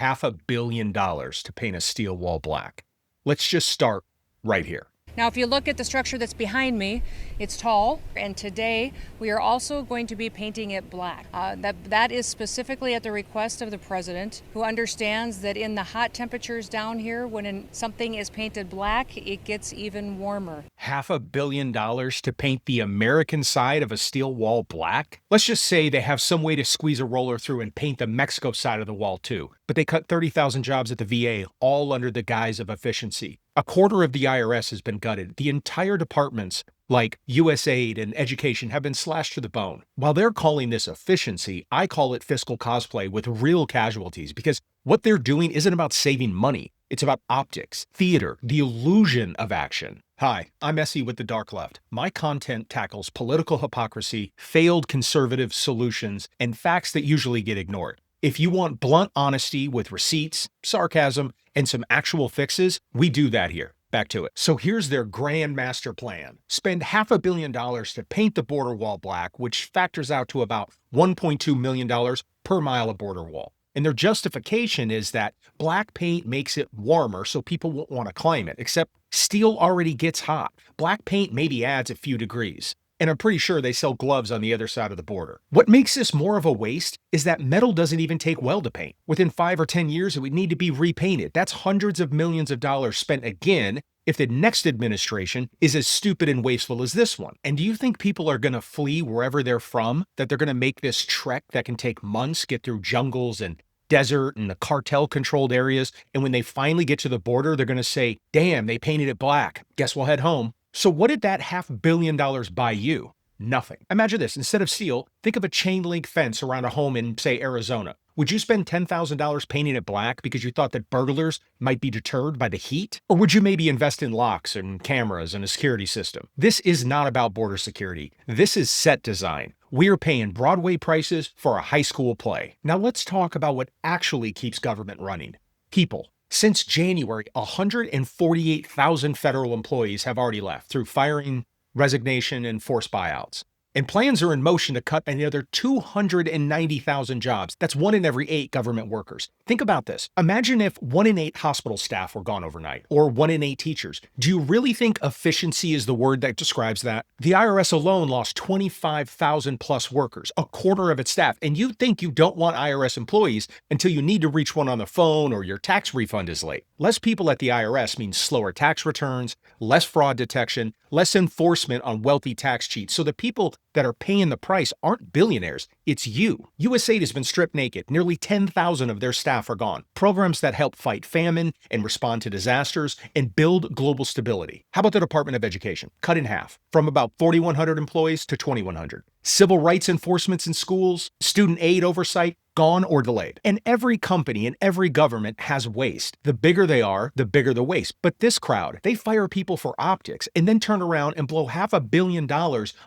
$500 million to paint a steel wall black. Let's just start right here. Now, if you look at the structure that's behind me, it's tall, and today we are also going to be painting it black. That is specifically at the request of the president, who understands that in the hot temperatures down here, when something is painted black, it gets even warmer. $500 million to paint the American side of a steel wall black? Let's just say they have some way to squeeze a roller through and paint the Mexico side of the wall too, but they cut 30,000 jobs at the VA, all under the guise of efficiency. A quarter of the IRS has been gutted. The entire departments, like USAID and education, have been slashed to the bone. While they're calling this efficiency, I call it fiscal cosplay with real casualties, because what they're doing isn't about saving money. It's about optics, theater, the illusion of action. Hi, I'm Essy with The Dark Left. My content tackles political hypocrisy, failed conservative solutions, and facts that usually get ignored. If you want blunt honesty with receipts, sarcasm, and some actual fixes, we do that here. Back to it. So here's their grand master plan. Spend $500 million to paint the border wall black, which factors out to about $1.2 million per mile of border wall. And their justification is that black paint makes it warmer, so people won't want to climb it, except steel already gets hot. Black paint maybe adds a few degrees. And I'm pretty sure they sell gloves on the other side of the border. What makes this more of a waste is that metal doesn't even take well to paint. Within 5 or 10 years, it would need to be repainted. That's hundreds of millions of dollars spent again if the next administration is as stupid and wasteful as this one. And do you think people are going to flee wherever they're from? That they're going to make this trek that can take months, get through jungles and desert and the cartel-controlled areas, and when they finally get to the border, they're going to say, damn, they painted it black. Guess we'll head home. So what did that $500 million buy you? Nothing. Imagine this. Instead of steel, think of a chain link fence around a home in, say, Arizona. Would you spend $10,000 painting it black because you thought that burglars might be deterred by the heat? Or would you maybe invest in locks and cameras and a security system? This is not about border security. This is set design. We're paying Broadway prices for a high school play. Now let's talk about what actually keeps government running. People. Since January, 148,000 federal employees have already left through firing, resignation, and forced buyouts. And plans are in motion to cut another 290,000 jobs. That's 1 in every 8 government workers. Think about this. Imagine if 1 in 8 hospital staff were gone overnight, or 1 in 8 teachers. Do you really think efficiency is the word that describes that? The IRS alone lost 25,000 plus workers, a quarter of its staff. And you think you don't want IRS employees until you need to reach one on the phone or your tax refund is late. Less people at the IRS means slower tax returns, less fraud detection, less enforcement on wealthy tax cheats. So the people that are paying the price aren't billionaires, it's you. USAID has been stripped naked. Nearly 10,000 of their staff are gone. Programs that help fight famine and respond to disasters and build global stability. How about the Department of Education? Cut in half, from about 4,100 employees to 2,100. Civil rights enforcements in schools, student aid oversight, gone or delayed. And every company and every government has waste. The bigger they are, the bigger the waste. But this crowd, they fire people for optics and then turn around and blow $500 million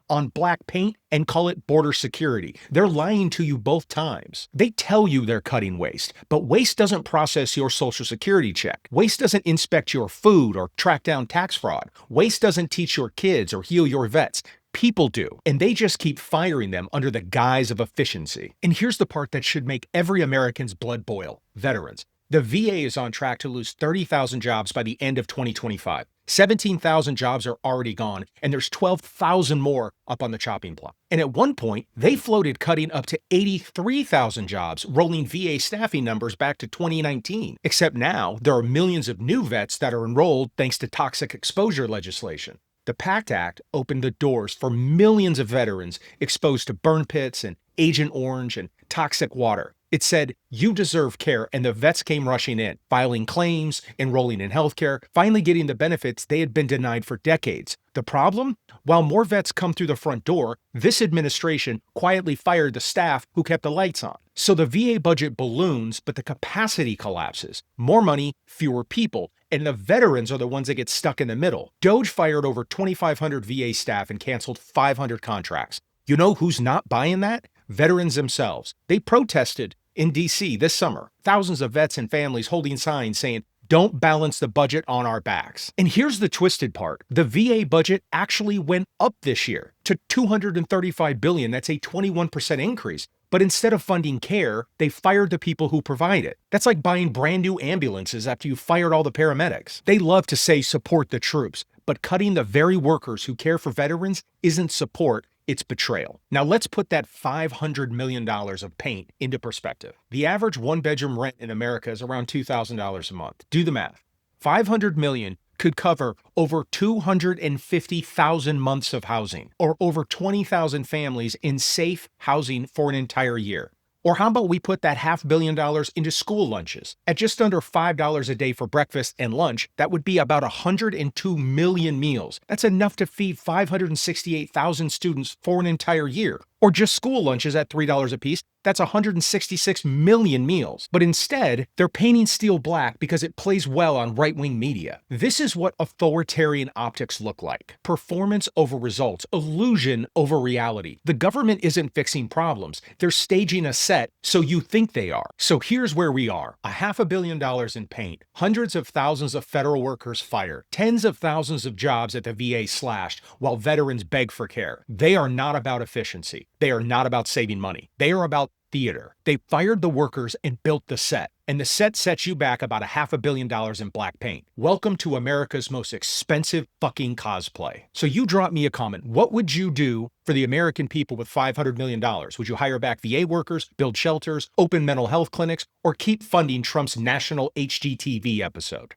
on black paint and call it border security. They're lying to you both times. They tell you they're cutting waste, but waste doesn't process your Social Security check. Waste doesn't inspect your food or track down tax fraud. Waste doesn't teach your kids or heal your vets. People do, and they just keep firing them under the guise of efficiency. And here's the part that should make every American's blood boil. Veterans. The VA is on track to lose 30,000 jobs by the end of 2025. 17,000 jobs are already gone, and there's 12,000 more up on the chopping block. And at one point, they floated cutting up to 83,000 jobs, rolling VA staffing numbers back to 2019. Except now, there are millions of new vets that are enrolled thanks to toxic exposure legislation. The PACT Act opened the doors for millions of veterans exposed to burn pits and Agent Orange and toxic water. It said, you deserve care, and the vets came rushing in, filing claims, enrolling in healthcare, finally getting the benefits they had been denied for decades. The problem? While more vets come through the front door, this administration quietly fired the staff who kept the lights on. So the VA budget balloons, but the capacity collapses. More money, fewer people, and the veterans are the ones that get stuck in the middle. DOGE fired over 2,500 VA staff and canceled 500 contracts. You know who's not buying that? Veterans themselves. They protested in D.C. this summer. Thousands of vets and families holding signs saying, don't balance the budget on our backs. And here's the twisted part. The VA budget actually went up this year to $235 billion. That's a 21% increase. But instead of funding care, they fired the people who provide it. That's like buying brand new ambulances after you fired all the paramedics. They love to say support the troops, but cutting the very workers who care for veterans isn't support, it's betrayal. Now let's put that $500 million of paint into perspective. The average one-bedroom rent in America is around $2,000 a month. Do the math. $500 million could cover over 250,000 months of housing, or over 20,000 families in safe housing for an entire year. Or how about we put that $500 million into school lunches? At just under $5 a day for breakfast and lunch, that would be about 102 million meals. That's enough to feed 568,000 students for an entire year. Or just school lunches at $3 a piece, that's 166 million meals. But instead, they're painting steel black because it plays well on right-wing media. This is what authoritarian optics look like. Performance over results, illusion over reality. The government isn't fixing problems. They're staging a set so you think they are. So here's where we are. $500 million in paint, hundreds of thousands of federal workers fired, tens of thousands of jobs at the VA slashed while veterans beg for care. They are not about efficiency. They are not about saving money. They are about theater. They fired the workers and built the set. And the set sets you back about $500 million in black paint. Welcome to America's most expensive fucking cosplay. So you drop me a comment. What would you do for the American people with $500 million? Would you hire back VA workers, build shelters, open mental health clinics, or keep funding Trump's national HGTV episode?